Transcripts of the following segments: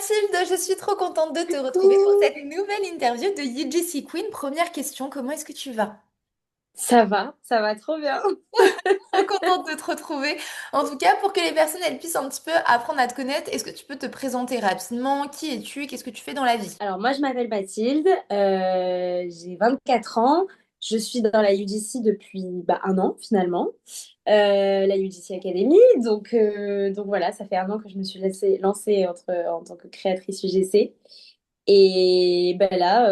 Mathilde, je suis trop contente de te retrouver pour Coucou. cette nouvelle interview de UGC Queen. Première question, comment est-ce que tu vas? Ça va trop bien. Trop contente de te retrouver. En tout cas, pour que les personnes elles puissent un petit peu apprendre à te connaître, est-ce que tu peux te présenter rapidement? Qui es-tu? Qu'est-ce que tu fais dans la vie? Alors moi je m'appelle Mathilde, j'ai 24 ans, je suis dans la UGC depuis un an finalement, la UGC Academy, donc voilà, ça fait un an que je me suis lancée en tant que créatrice UGC. Et ben là,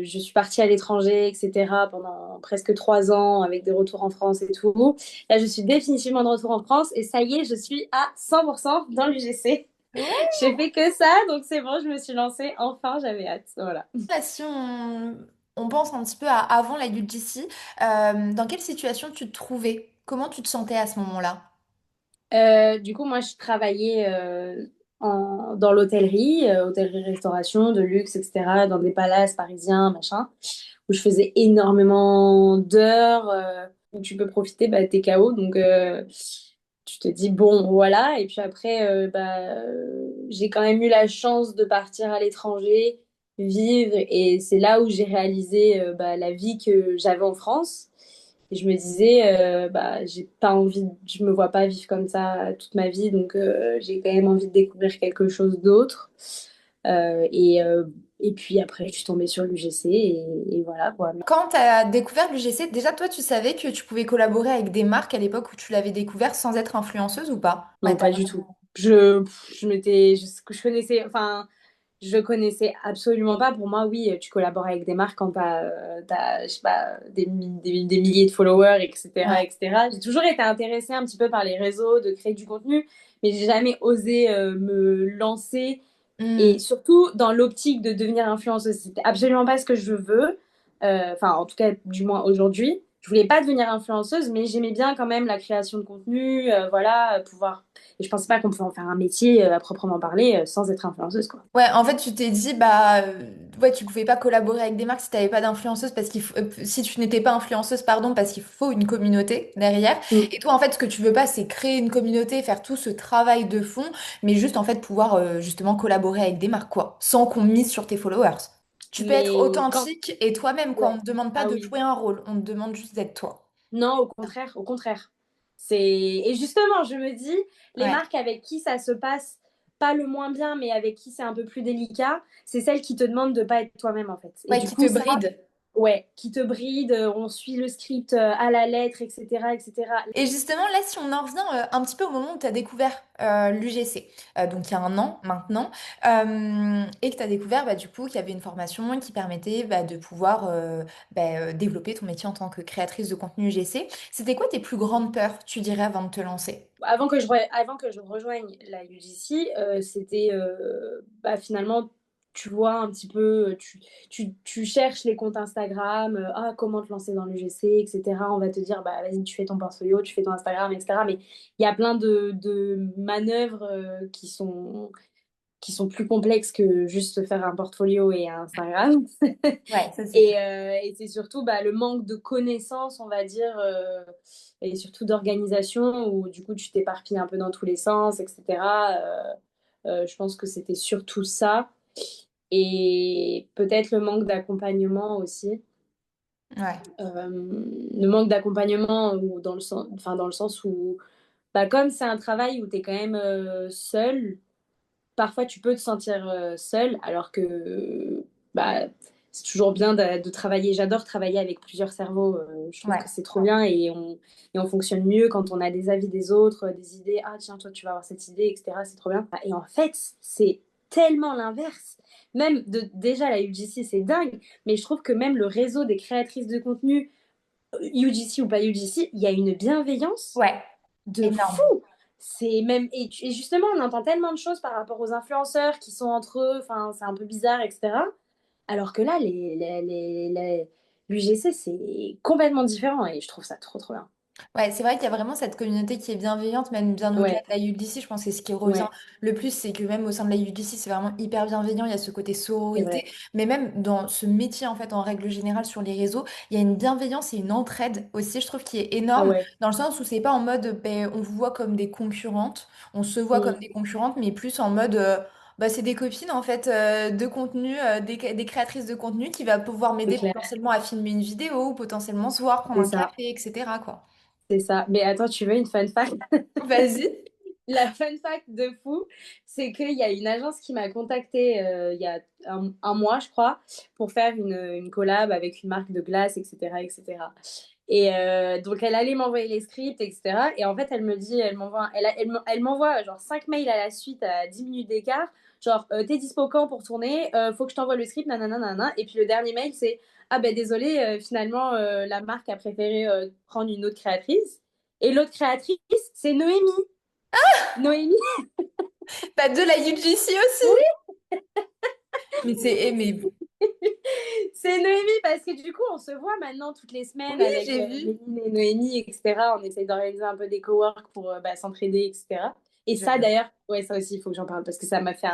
je suis partie à l'étranger, etc. pendant presque 3 ans avec des retours en France et tout. Là, je suis définitivement de retour en France et ça y est, je suis à 100% dans l'UGC. Ouais. J'ai fait que ça, donc c'est bon, je me suis lancée. Enfin, j'avais hâte. Voilà. Là, si on pense un petit peu à avant la UGC, dans quelle situation tu te trouvais? Comment tu te sentais à ce moment-là? Du coup, moi, je travaillais dans l'hôtellerie, hôtellerie-restauration, de luxe, etc., dans des palaces parisiens, machin, où je faisais énormément d'heures, où tu peux profiter, t'es KO, donc tu te dis, bon, voilà. Et puis après, j'ai quand même eu la chance de partir à l'étranger, vivre, et c'est là où j'ai réalisé la vie que j'avais en France. Et je me disais, j'ai pas envie, je me vois pas vivre comme ça toute ma vie, donc j'ai quand même envie de découvrir quelque chose d'autre. Euh, et, euh, et puis après, je suis tombée sur l'UGC et voilà quoi. Quand tu as découvert l'UGC, déjà toi tu savais que tu pouvais collaborer avec des marques à l'époque où tu l'avais découvert sans être influenceuse ou pas? Ouais, Non, pas du tout. Je connaissais, enfin, je connaissais absolument pas. Pour moi, oui, tu collabores avec des marques quand je sais pas, des milliers de followers, etc., ouais. etc. J'ai toujours été intéressée un petit peu par les réseaux, de créer du contenu, mais j'ai jamais osé me lancer et Hmm. surtout dans l'optique de devenir influenceuse. C'était absolument pas ce que je veux. Enfin, en tout cas, du moins aujourd'hui. Je voulais pas devenir influenceuse, mais j'aimais bien quand même la création de contenu, voilà, pouvoir. Et je pensais pas qu'on pouvait en faire un métier à proprement parler sans être influenceuse, quoi. Ouais, en fait, tu t'es dit, ouais, tu pouvais pas collaborer avec des marques si t'avais pas d'influenceuse parce si tu n'étais pas influenceuse, pardon, parce qu'il faut une communauté derrière. Mm. Et toi, en fait, ce que tu veux pas, c'est créer une communauté, faire tout ce travail de fond, mais juste, en fait, pouvoir, justement collaborer avec des marques, quoi, sans qu'on mise sur tes followers. Tu peux être Mais quand. authentique et toi-même, quoi. Ouais. On ne te demande pas Ah de oui. jouer un rôle, on te demande juste d'être toi. Non, au contraire, au contraire. Et justement, je me dis, les Ouais. marques avec qui ça se passe pas le moins bien, mais avec qui c'est un peu plus délicat, c'est celles qui te demandent de pas être toi-même, en fait. Et Ouais, du qui te coup, ça, bride. ouais, qui te bride, on suit le script à la lettre, etc., etc. Et justement, là, si on en revient un petit peu au moment où tu as découvert l'UGC, donc il y a un an maintenant, et que tu as découvert du coup qu'il y avait une formation qui permettait de pouvoir développer ton métier en tant que créatrice de contenu UGC, c'était quoi tes plus grandes peurs, tu dirais, avant de te lancer? Avant que je rejoigne la UGC, c'était finalement, tu vois un petit peu, tu cherches les comptes Instagram, comment te lancer dans l'UGC, etc. On va te dire, bah vas-y, tu fais ton portfolio, tu fais ton Instagram, etc. Mais il y a plein de manœuvres qui sont plus complexes que juste faire un portfolio et un Instagram. Ouais, ça c'est clair. Et c'est surtout le manque de connaissances, on va dire, et surtout d'organisation, où du coup tu t'éparpilles un peu dans tous les sens, etc. Je pense que c'était surtout ça. Et peut-être le manque d'accompagnement aussi. Ouais. Le manque d'accompagnement ou dans le sens où, comme c'est un travail où tu es quand même seul, parfois tu peux te sentir seul, alors que bah, c'est toujours bien de travailler. J'adore travailler avec plusieurs cerveaux. Je trouve que Ouais. c'est trop bien et on fonctionne mieux quand on a des avis des autres, des idées. Ah tiens, toi tu vas avoir cette idée, etc. C'est trop bien. Et en fait, c'est tellement l'inverse. Même déjà la UGC, c'est dingue, mais je trouve que même le réseau des créatrices de contenu, UGC ou pas UGC, il y a une bienveillance Ouais. de fou. Énorme. C'est même et justement on entend tellement de choses par rapport aux influenceurs qui sont entre eux, enfin c'est un peu bizarre, etc. Alors que là l'UGC c'est complètement différent et je trouve ça trop trop bien. Ouais, c'est vrai qu'il y a vraiment cette communauté qui est bienveillante, même bien au-delà Ouais, de la UDC. Je pense que c'est ce qui revient ouais, le plus, c'est que même au sein de la UDC, c'est vraiment hyper bienveillant. Il y a ce côté c'est sororité, vrai. mais même dans ce métier, en fait, en règle générale, sur les réseaux, il y a une bienveillance et une entraide aussi, je trouve, qui est Ah énorme, ouais. dans le sens où c'est pas en mode, on vous voit comme des concurrentes, on se voit comme Mm. des concurrentes, mais plus en mode, Bah, c'est des copines en fait de contenu, des créatrices de contenu qui va pouvoir C'est m'aider clair. potentiellement à filmer une vidéo ou potentiellement se voir, prendre C'est un ça. café, etc. quoi. C'est ça. Mais attends, tu veux une fun fact? Vas-y. La fun fact de fou, c'est qu'il y a une agence qui m'a contactée il y a un mois, je crois, pour faire une collab avec une marque de glace, etc., etc. Donc, elle allait m'envoyer les scripts, etc. Et en fait, elle me dit, elle m'envoie genre 5 mails à la suite à 10 minutes d'écart. Genre, t'es dispo quand pour tourner? Faut que je t'envoie le script, nanana, nanana. Et puis, le dernier mail, c'est, ah ben désolé, finalement, la marque a préféré prendre une autre créatrice. Et l'autre créatrice, c'est Noémie. Noémie, Bah, de la UGC aussi. oui, Mais mais c'est Noémie parce que du coup, on se voit maintenant toutes les semaines oui, avec j'ai vu. Méline et Noémie, etc. On essaye d'organiser un peu des cowork pour s'entraider, etc. Et ça, J'adore. d'ailleurs, ouais, ça aussi, il faut que j'en parle parce que ça m'a fait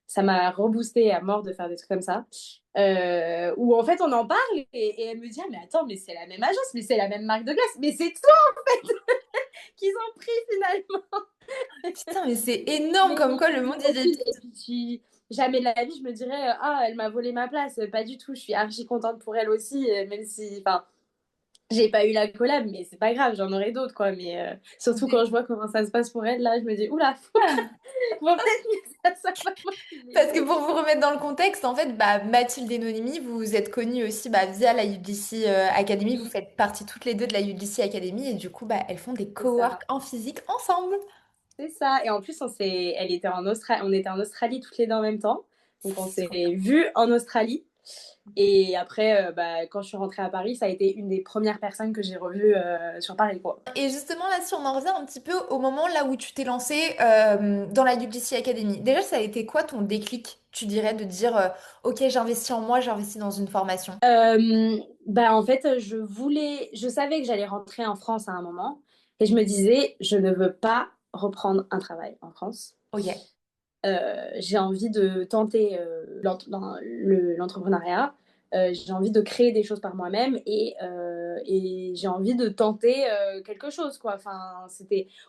ça m'a reboosté à mort de faire des trucs comme ça. Où en fait, on en parle et elle me dit, ah, mais attends, mais c'est la même agence, mais c'est la même marque de glace, mais c'est toi qu'ils ont pris finalement. Putain, mais c'est énorme Mais comme oui, quoi le oui, monde il est aucune. Et petit. puis, jamais de la vie, je me dirais, ah, elle m'a volé ma place. Pas du tout. Je suis archi contente pour elle aussi, même si, enfin, j'ai pas eu la collab, mais c'est pas grave, j'en aurai d'autres, quoi. Mais surtout quand je vois comment ça se passe pour elle, là, je me dis, oula, faut peut-être que ça soit pas moi qui Parce que l'ai. pour vous remettre dans le contexte, en fait, bah, Mathilde et Noémie, vous vous êtes connues aussi bah, via la UGC Academy. Vous Oui, faites partie toutes les deux de la UGC Academy et du coup, bah, elles font des c'est cowork ça. en physique ensemble. C'est ça. Et en plus, elle était en Australie, on était en Australie toutes les deux en même temps. Donc, on C'est s'est trop bien. vues en Australie. Et après, quand je suis rentrée à Paris, ça a été une des premières personnes que j'ai revues sur Paris, quoi. Et justement, là, si on en revient un petit peu au moment là où tu t'es lancée dans la UGC Academy, déjà, ça a été quoi ton déclic, tu dirais, de dire, OK, j'investis en moi, j'investis dans une formation? En fait, je savais que j'allais rentrer en France à un moment. Et je me disais, je ne veux pas reprendre un travail en France. OK. J'ai envie de tenter l'entrepreneuriat. J'ai envie de créer des choses par moi-même et j'ai envie de tenter quelque chose, quoi. Enfin,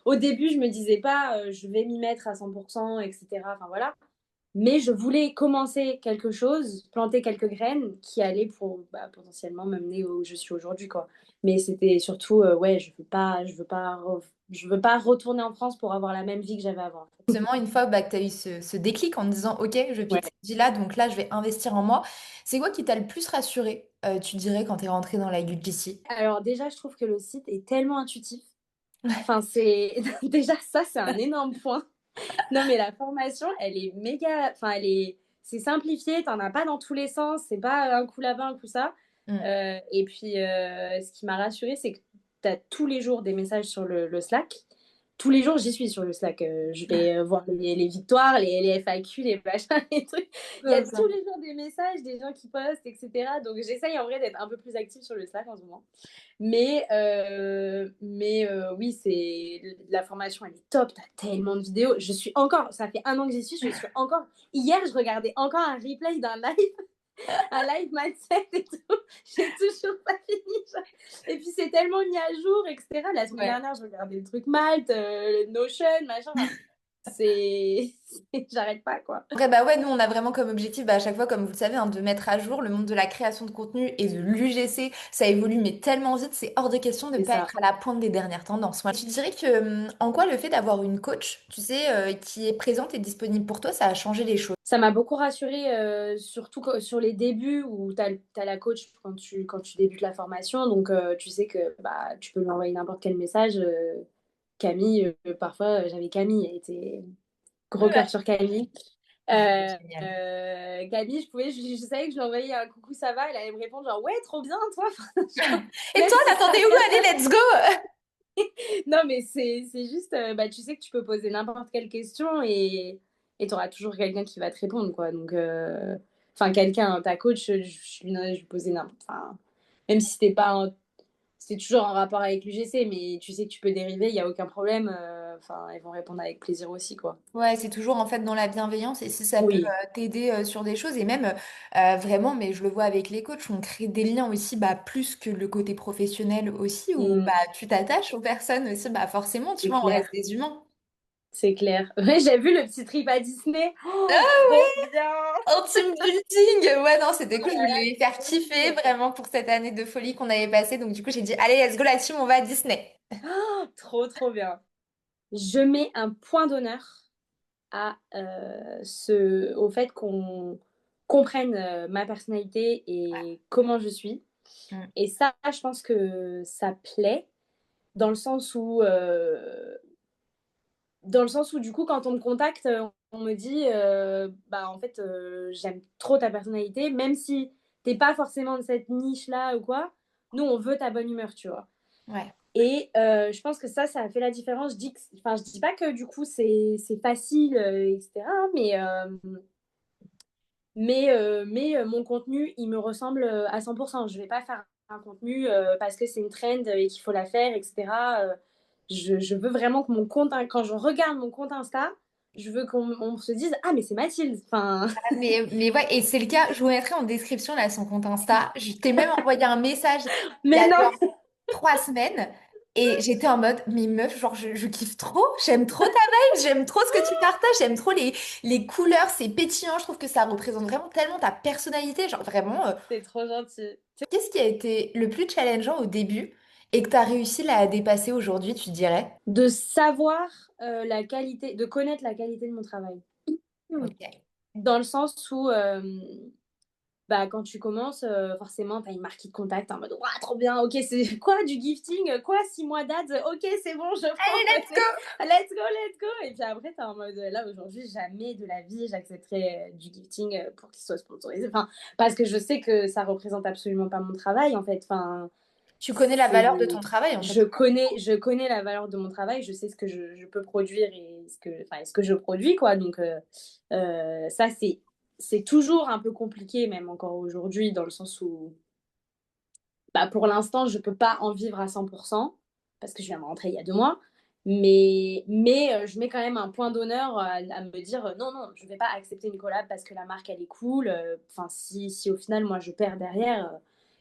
au début, je me disais pas, je vais m'y mettre à 100%, etc. Enfin, voilà. Mais je voulais commencer quelque chose, planter quelques graines qui allaient potentiellement m'amener où je suis aujourd'hui, quoi. Mais c'était surtout, ouais, je veux pas retourner en France pour avoir la même vie que j'avais avant. Justement, une fois bah, que tu as eu ce déclic en te disant, OK, je Ouais. quitte cette vie-là, donc là, je vais investir en moi, c'est quoi qui t'a le plus rassuré, tu dirais, quand tu es rentrée dans la UGC? Alors déjà, je trouve que le site est tellement intuitif. Enfin, c'est déjà ça, c'est un énorme point. Non, mais la formation, elle est méga. Enfin, c'est simplifié. T'en as pas dans tous les sens. C'est pas un coup là-bas, un coup ça. Mm. Et puis, ce qui m'a rassurée, c'est que tu as tous les jours des messages sur le Slack. Tous les jours, j'y suis sur le Slack. Je vais voir les victoires, les FAQ, les machins, les trucs. Il y a Comme ça. tous les jours des messages, des gens qui postent, etc. Donc, j'essaye en vrai d'être un peu plus active sur le Slack en ce moment. Oui, la formation, elle est top. T'as tellement de vidéos. Ça fait un an que j'y suis, je suis encore. Hier, je regardais encore un replay d'un live, un live mindset et tout. J'ai toujours pas fini. Et puis, c'est tellement mis à jour, etc. La semaine Ouais. dernière, je regardais le truc Malte, Notion, machin. Enfin, c'est. J'arrête pas, quoi. Après, bah ouais, nous, on a vraiment comme objectif, bah, à chaque fois, comme vous le savez, hein, de mettre à jour le monde de la création de contenu et de l'UGC. Ça évolue, mais tellement vite, c'est hors de question de ne C'est pas ça. être à la pointe des dernières tendances. Moi, tu dirais que, en quoi le fait d'avoir une coach, tu sais, qui est présente et disponible pour toi, ça a changé les choses? Ça m'a beaucoup rassurée, surtout sur les débuts où tu as la coach quand tu débutes la formation. Donc, tu sais que tu peux lui envoyer n'importe quel message. Camille, parfois, j'avais Camille, elle était gros Ouais. cœur sur Camille. Ah, elle est géniale. Camille, je savais que je lui envoyais un coucou, ça va. Elle allait me répondre genre, ouais, trop bien, toi. Genre, Et même toi, si t'attendais où? Allez, let's go! non, mais c'est juste, tu sais que tu peux poser n'importe quelle question et tu auras toujours quelqu'un qui va te répondre, quoi. Donc, enfin, quelqu'un, ta coach, je lui posais n'importe. Enfin, même si c'était toujours en rapport avec l'UGC, mais tu sais que tu peux dériver, il n'y a aucun problème. Enfin, ils vont répondre avec plaisir aussi, quoi. Ouais, c'est toujours en fait dans la bienveillance et si ça peut Oui. t'aider sur des choses et même vraiment, mais je le vois avec les coachs, on crée des liens aussi bah, plus que le côté professionnel aussi où bah, Mm, tu t'attaches aux personnes aussi, bah, forcément, tu c'est vois, on clair. reste des humains. C'est clair. Ouais, j'ai vu le petit trip à Disney. Oh, trop bien. En team building! Ouais, non, c'était Oh cool. Je là voulais là, les faire trop kiffer stylé. vraiment pour cette année de folie qu'on avait passée. Donc, du coup, j'ai dit, allez, let's go la team, on va à Disney. Oh, trop, trop bien. Je mets un point d'honneur au fait qu'on comprenne ma personnalité et comment je suis. Mm. Et ça, je pense que ça plaît dans le sens où, du coup, quand on me contacte, on me dit, bah, en fait, j'aime trop ta personnalité, même si t'es pas forcément de cette niche-là ou quoi, nous, on veut ta bonne humeur, tu vois. Ouais. Et je pense que ça a fait la différence. Je dis pas que du coup, c'est facile, etc., mais mon contenu, il me ressemble à 100%. Je vais pas faire un contenu parce que c'est une trend et qu'il faut la faire, etc. Je veux vraiment que mon compte, quand je regarde mon compte Insta, je veux qu'on se dise, ah, mais c'est Mathilde. Enfin, Mais ouais, et c'est le cas, je vous mettrai en description là son compte Insta. Je t'ai même envoyé un message il y mais a non, genre 3 semaines et j'étais en mode, mais meuf, genre je kiffe trop, j'aime trop ta vibe, j'aime trop ce que tu partages, j'aime trop les couleurs, c'est pétillant, je trouve que ça représente vraiment tellement ta personnalité, genre vraiment, c'est trop gentil. qu'est-ce qui a été le plus challengeant au début et que tu as réussi là, à dépasser aujourd'hui, tu dirais? De savoir la qualité, de connaître la qualité de mon travail. Ok. Dans le sens où, bah, quand tu commences, forcément, tu as une marque qui te contacte en mode «Ouah, trop bien, OK, c'est quoi du gifting? Quoi 6 mois d'ads? OK, c'est bon, je prends, Allez, let's go! let's go, let's go!» Et puis après, tu es en mode «Là, aujourd'hui, jamais de la vie, j'accepterai du gifting pour qu'il soit sponsorisé». Enfin, parce que je sais que ça représente absolument pas mon travail, en fait. Enfin, Tu connais la valeur de ton c'est travail en fait. je connais la valeur de mon travail, je sais ce que je peux produire et ce que je produis, quoi. Donc, ça, c'est toujours un peu compliqué, même encore aujourd'hui, dans le sens où, bah, pour l'instant, je peux pas en vivre à 100% parce que je viens de rentrer il y a 2 mois. Mais je mets quand même un point d'honneur à me dire non, non, je vais pas accepter une collab parce que la marque, elle est cool. Enfin, si au final, moi, je perds derrière.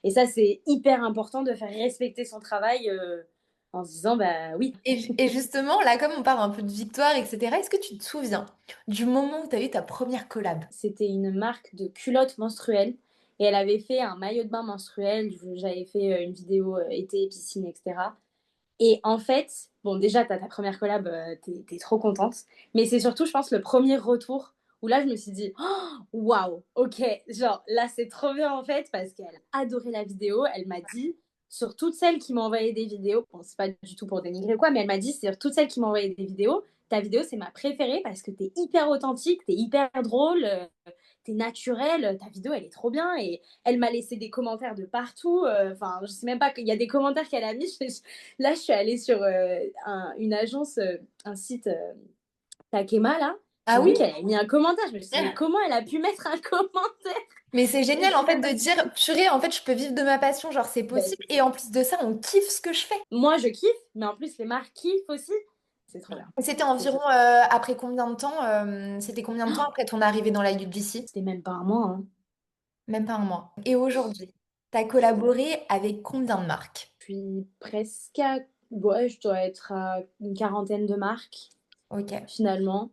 Et ça, c'est hyper important de faire respecter son travail en se disant, bah oui, Et justement, là, comme on parle un peu de victoire, etc., est-ce que tu te souviens du moment où tu as eu ta première collab? c'était une marque de culottes menstruelles et elle avait fait un maillot de bain menstruel. J'avais fait une vidéo été, piscine, etc. Et en fait, bon, déjà, t'as ta première collab, t'es trop contente. Mais c'est surtout, je pense, le premier retour où là, je me suis dit, oh, waouh, ok, genre là, c'est trop bien en fait, parce qu'elle a adoré la vidéo. Elle m'a dit, sur toutes celles qui m'ont envoyé des vidéos, bon, c'est pas du tout pour dénigrer quoi, mais elle m'a dit, sur toutes celles qui m'ont envoyé des vidéos, ta vidéo, c'est ma préférée parce que t'es hyper authentique, t'es hyper drôle, t'es naturelle, ta vidéo, elle est trop bien. Et elle m'a laissé des commentaires de partout. Enfin, je sais même pas qu'il y a des commentaires qu'elle a mis. Là, je suis allée sur une agence, un site Takema, là. Ah J'ai oui? vu qu'elle avait mis un commentaire. Je me suis dit, mais comment elle a pu mettre un commentaire? Mais c'est Et génial je en sais fait même de pas si dire, purée, en fait, je peux vivre de ma passion, genre c'est ben, possible. c'est Et ça. en plus de ça, on kiffe ce que je fais. Moi, je kiffe, mais en plus, les marques kiffent aussi. C'est trop bien. Et c'était C'est trop environ bien. après combien de temps c'était combien de temps après ton arrivée dans la UGC? C'était même pas un mois, hein. Même pas un mois. Et aujourd'hui, tu as collaboré avec combien de marques? Puis presque à... Ouais, je dois être à une quarantaine de marques. Ok. Finalement.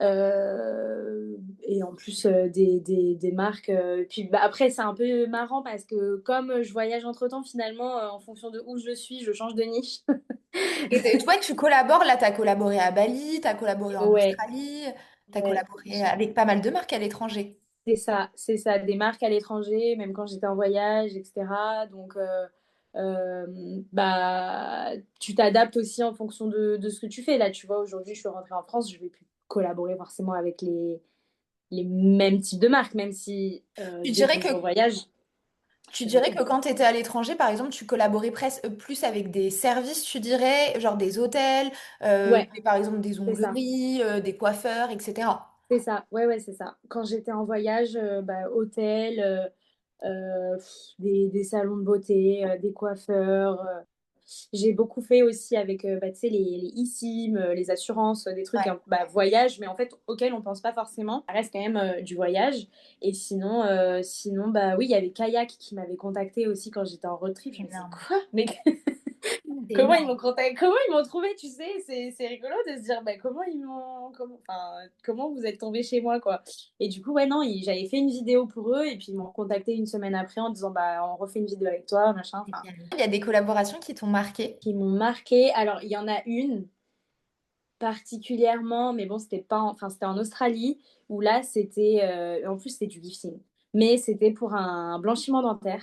Et en plus des marques. Puis bah, après, c'est un peu marrant parce que comme je voyage entre-temps, finalement, en fonction de où je suis, je change de niche. Et toi, tu collabores, là, tu as collaboré à Bali, tu as collaboré en Ouais, Australie, tu as ouais. collaboré avec pas mal de marques à l'étranger. C'est ça, des marques à l'étranger, même quand j'étais en voyage, etc. Donc, euh, bah, tu t'adaptes aussi en fonction de ce que tu fais. Là, tu vois, aujourd'hui, je suis rentrée en France, je vais plus collaborer forcément avec les mêmes types de marques, même si Tu dès dirais que que je revoyage, je Tu fais avec dirais eux. que quand tu étais à l'étranger, par exemple, tu collaborais presque plus avec des services, tu dirais, genre des hôtels, Ouais, par exemple des c'est ça. ongleries, des coiffeurs, etc. C'est ça. Ouais, ouais, c'est ça. Quand j'étais en voyage, bah, hôtel, des salons de beauté, des coiffeurs. J'ai beaucoup fait aussi avec bah, tu sais, les eSIM, les assurances, des trucs, Ouais, hein, bah, voyage, mais en fait, auxquels on pense pas forcément. Ça reste quand même du voyage. Et sinon bah oui, il y avait Kayak qui m'avait contacté aussi quand j'étais en road trip. Je me disais, énorme. quoi? Mais C'est Comment ils énorme. m'ont contacté, comment ils m'ont trouvé, tu sais, c'est rigolo de se dire, bah, comment ils m'ont, comment, enfin, comment vous êtes tombé chez moi, quoi. Et du coup, ouais, non, j'avais fait une vidéo pour eux, et puis ils m'ont contacté une semaine après en disant, bah, on refait une vidéo avec toi, machin, enfin, Il y a des collaborations qui t'ont marqué. qui m'ont marqué. Alors, il y en a une particulièrement, mais bon, c'était pas, enfin, c'était en Australie, où là, c'était, en plus, c'était du lifting, mais c'était pour un blanchiment dentaire.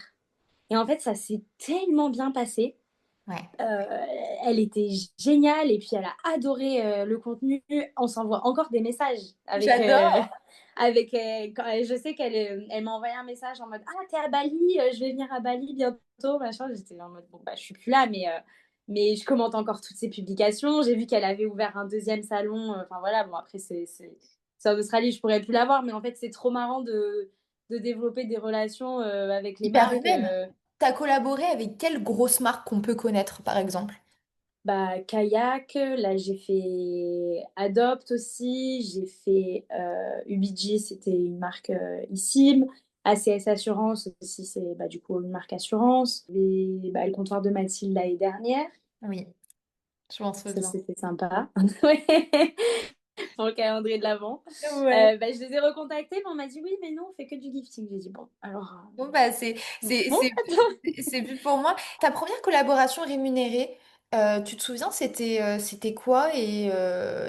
Et en fait, ça s'est tellement bien passé. Ouais. Euh, Elle était géniale et puis elle a adoré le contenu. On s'envoie encore des messages avec J'adore. je sais elle m'a envoyé un message en mode ah t'es à Bali, je vais venir à Bali bientôt machin. J'étais en mode bon bah je suis plus là mais je commente encore toutes ses publications. J'ai vu qu'elle avait ouvert un deuxième salon. Enfin voilà bon après c'est en Australie, je pourrais plus la voir, mais en fait c'est trop marrant de développer des relations avec les Hyper marques. humaine. T'as collaboré avec quelle grosse marque qu'on peut connaître, par exemple? Bah, kayak, là j'ai fait Adopt aussi, j'ai fait UBG, c'était une marque ici, ACS Assurance aussi, c'est bah, du coup une marque assurance, et, bah, le comptoir de Mathilde l'année dernière, Oui, je m'en ça souviens. c'était sympa, ouais, pour le calendrier de l'Avent. Ouais. Bah, je les ai recontactés, mais on m'a dit oui, mais nous on fait que du gifting. J'ai dit bon, alors Bon, bah, bon, c'est vu pour moi. Ta première collaboration rémunérée, tu te souviens, c'était quoi et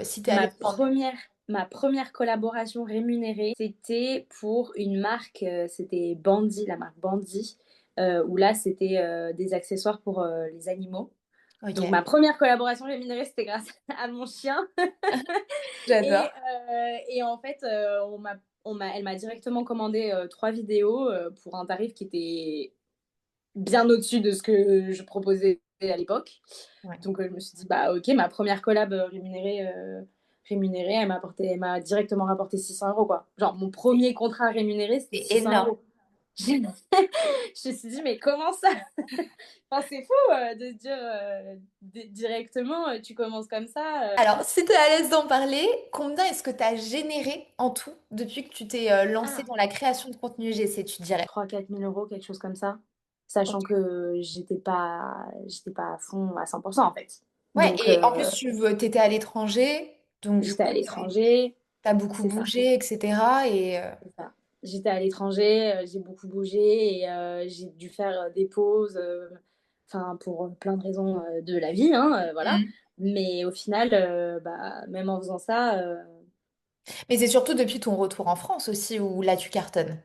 si t'es allé Ma prendre? première, ma première collaboration rémunérée, c'était pour une marque, c'était Bandy, la marque Bandy, où là, c'était des accessoires pour les animaux. Donc, Ok, ma première collaboration rémunérée, c'était grâce à mon chien. j'adore. Et en fait, elle m'a directement commandé 3 vidéos pour un tarif qui était bien au-dessus de ce que je proposais à l'époque. Ouais. Donc, je me suis dit, bah, ok, ma première collab rémunérée, elle m'a directement rapporté 600 euros, quoi. Genre, mon C'est premier contrat rémunéré, c'était c'est 600 énorme. euros. Je me suis dit, mais comment ça? Enfin, c'est fou de se dire directement, tu commences comme ça. Alors, si tu es à l'aise d'en parler, combien est-ce que tu as généré en tout depuis que tu t'es lancé Ah, dans la création de contenu UGC, tu dirais? 3 000 à 4 000 euros, quelque chose comme ça. Sachant Ok. que j'étais pas à fond à 100% en fait. Ouais, Donc, et en plus, tu étais à l'étranger, donc du j'étais coup, à tu l'étranger, as beaucoup c'est ça. bougé, etc. Et C'est ça. J'étais à l'étranger, j'ai beaucoup bougé et j'ai dû faire des pauses, enfin pour plein de raisons de la vie, hein, voilà. Mhm. Mais au final, bah, même en faisant ça, Mais c'est surtout depuis ton retour en France aussi où là, tu cartonnes.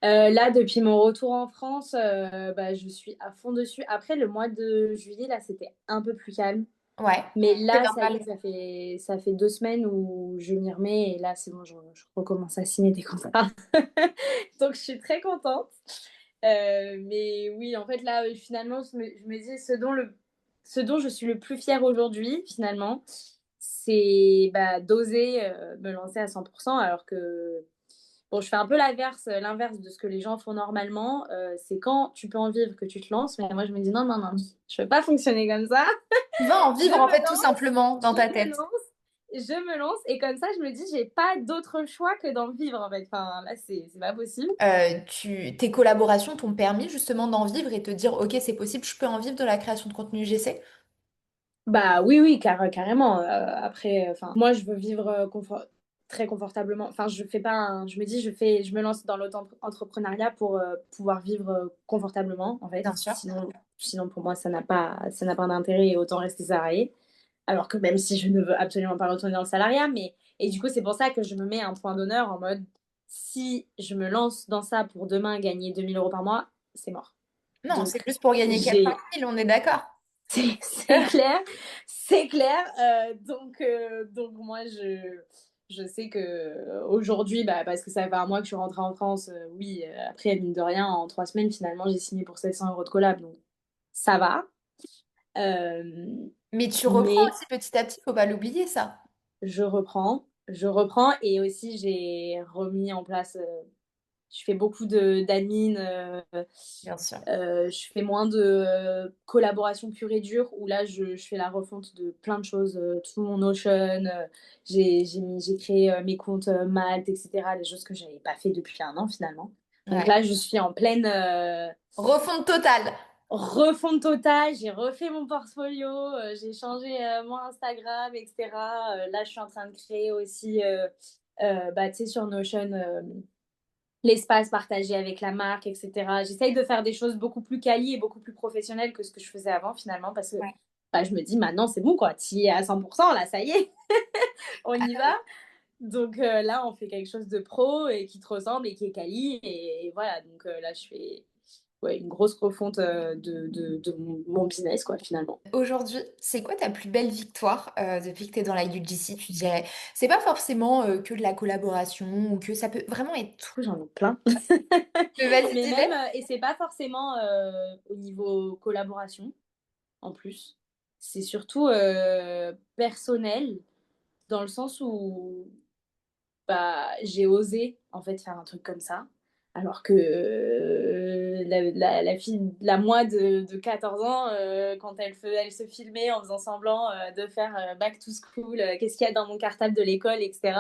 là, depuis mon retour en France, bah, je suis à fond dessus. Après, le mois de juillet, là, c'était un peu plus calme. Ouais, Mais c'est là, ça y normal. est, ça fait 2 semaines où je m'y remets et là, c'est bon, je recommence à signer des contrats. Donc, je suis très contente. Mais oui, en fait, là, finalement, je me dis, ce dont je suis le plus fière aujourd'hui, finalement, c'est bah, d'oser me lancer à 100%, alors que, bon, je fais un peu l'inverse de ce que les gens font normalement. C'est quand tu peux en vivre que tu te lances. Mais moi, je me dis, non, non, non, je ne veux pas fonctionner comme ça. Tu vas en Je vivre en me fait tout lance, simplement dans je ta me tête. lance, je me lance, et comme ça, je me dis, j'ai pas d'autre choix que d'en vivre, en fait. Enfin, là, c'est pas possible. Tes collaborations t'ont permis justement d'en vivre et te dire, ok, c'est possible, je peux en vivre de la création de contenu UGC. Bah oui, oui, carrément. Après, enfin, moi, je veux vivre très confortablement. Enfin, je fais pas je me dis, je me lance dans l'auto-entrepreneuriat pour pouvoir vivre confortablement, en fait. Bien sûr. Sinon, pour moi, ça n'a pas d'intérêt et autant rester salarié. Alors que même si je ne veux absolument pas retourner dans le salariat, et du coup, c'est pour ça que je me mets un point d'honneur en mode, si je me lance dans ça pour demain gagner 2 000 euros par mois, c'est mort. Non, c'est Donc, juste pour gagner 4 j'ai 000, on est d'accord. c'est clair, c'est clair. Donc moi, je sais que aujourd'hui, bah, parce que ça fait un mois que je suis rentrée en France, oui, après, mine de rien, en 3 semaines, finalement, j'ai signé pour 700 euros de collab. Donc ça va. Euh, Mais tu reprends mais aussi petit à petit, faut pas l'oublier ça. je reprends. Et aussi, j'ai remis en place, je fais beaucoup d'admin. Bien sûr. Je fais moins de collaboration pure et dure où là je fais la refonte de plein de choses, tout mon Notion, j'ai créé mes comptes Malte, etc. Des choses que j'avais pas fait depuis un an finalement. Donc Ouais. là je suis en pleine Refonte totale. refonte totale, j'ai refait mon portfolio, j'ai changé mon Instagram, etc. Là, je suis en train de créer aussi, bah, tu sais, sur Notion, l'espace partagé avec la marque, etc. J'essaye de faire des choses beaucoup plus quali et beaucoup plus professionnelles que ce que je faisais avant, finalement, parce que Ouais. bah, je me dis, maintenant, c'est bon, quoi. Tu y es à 100%, là, ça y est, on y va. Donc là, on fait quelque chose de pro et qui te ressemble et qui est quali. Et voilà, donc là, je fais ouais, une grosse refonte de mon business, quoi, finalement. Aujourd'hui, c'est quoi ta plus belle victoire depuis que tu es dans la UGC, tu dirais? C'est pas forcément que de la collaboration ou que ça peut vraiment être tout. J'en ai plein. Vas-y, Mais dis-le. même, et c'est pas forcément au niveau collaboration, en plus. C'est surtout personnel, dans le sens où bah, j'ai osé en fait faire un truc comme ça. Alors que la fille, la moi de 14 ans, quand elle se filmait en faisant semblant de faire back to school, qu'est-ce qu'il y a dans mon cartable de l'école, etc.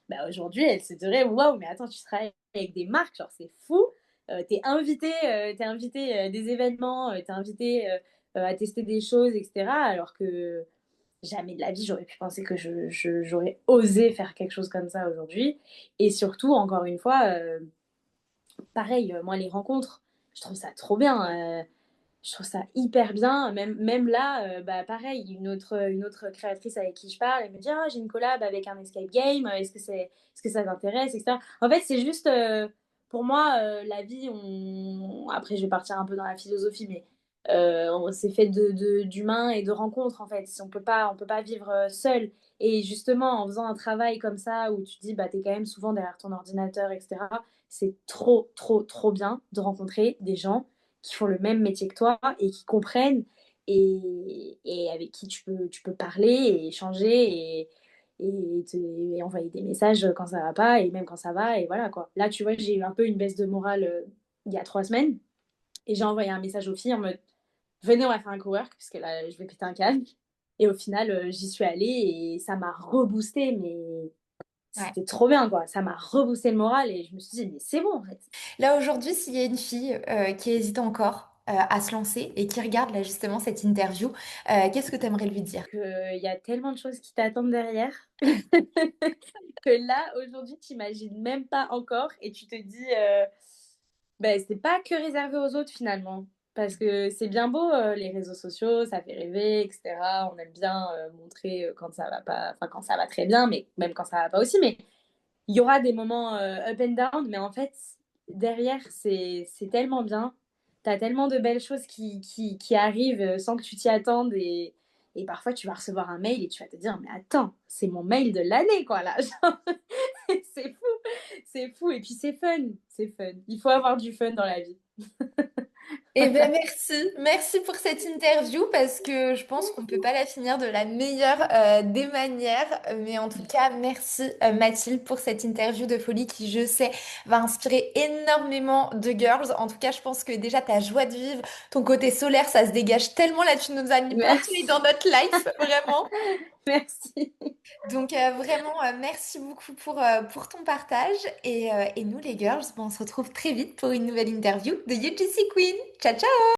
Bah, aujourd'hui, elle se dirait waouh, mais attends, tu travailles avec des marques, genre c'est fou. T'es invité à des événements, t'es invité à tester des choses, etc. Alors que jamais de la vie, j'aurais pu penser que j'aurais osé faire quelque chose comme ça aujourd'hui. Et surtout, encore une fois, pareil, moi, les rencontres, je trouve ça trop bien. Je trouve ça hyper bien. Même là, bah, pareil, une autre créatrice avec qui je parle, elle me dit ah, j'ai une collab avec un escape game, est-ce que ça t'intéresse, etc. En fait, c'est juste, pour moi, la vie, après, je vais partir un peu dans la philosophie, mais on s'est fait d'humains et de rencontres, en fait. Si on peut pas vivre seul. Et justement, en faisant un travail comme ça, où tu te dis, bah, t'es quand même souvent derrière ton ordinateur, etc., c'est trop, trop, trop bien de rencontrer des gens qui font le même métier que toi et qui comprennent et avec qui tu peux parler et échanger et envoyer des messages quand ça va pas et même quand ça va. Et voilà quoi. Là, tu vois, j'ai eu un peu une baisse de morale il y a 3 semaines et j'ai envoyé un message aux filles en mode venez, on va faire un cowork parce que là, je vais péter un câble. Et au final, j'y suis allée et ça m'a reboosté, mais Ouais. c'était trop bien quoi. Ça m'a reboosté le moral et je me suis dit, mais c'est bon en fait. Là, aujourd'hui, s'il y a une fille qui hésite encore à se lancer et qui regarde là justement cette interview, qu'est-ce que tu aimerais lui dire? Qu'il y a tellement de choses qui t'attendent derrière que là, aujourd'hui, tu n'imagines même pas encore et tu te dis, ben, c'est pas que réservé aux autres finalement. Parce que c'est bien beau, les réseaux sociaux, ça fait rêver, etc. On aime bien montrer quand ça va pas, enfin quand ça va très bien, mais même quand ça va pas aussi. Mais il y aura des moments up and down, mais en fait, derrière, c'est tellement bien. T'as tellement de belles choses qui arrivent sans que tu t'y attendes et parfois tu vas recevoir un mail et tu vas te dire, mais attends, c'est mon mail de l'année, quoi, là. Genre, c'est fou, c'est fou. Et puis c'est fun, c'est fun. Il faut avoir du fun dans la vie. Eh ben merci pour cette interview parce que je pense qu'on peut pas la finir de la meilleure des manières. Mais en tout cas, merci Mathilde pour cette interview de folie qui, je sais, va inspirer énormément de girls. En tout cas, je pense que déjà ta joie de vivre, ton côté solaire, ça se dégage tellement. Là, tu nous as mis plein de soleil Merci, dans notre life, vraiment. merci. Donc vraiment, merci beaucoup pour ton partage. Et nous, les girls, on se retrouve très vite pour une nouvelle interview de UGC Queen. Ciao, ciao!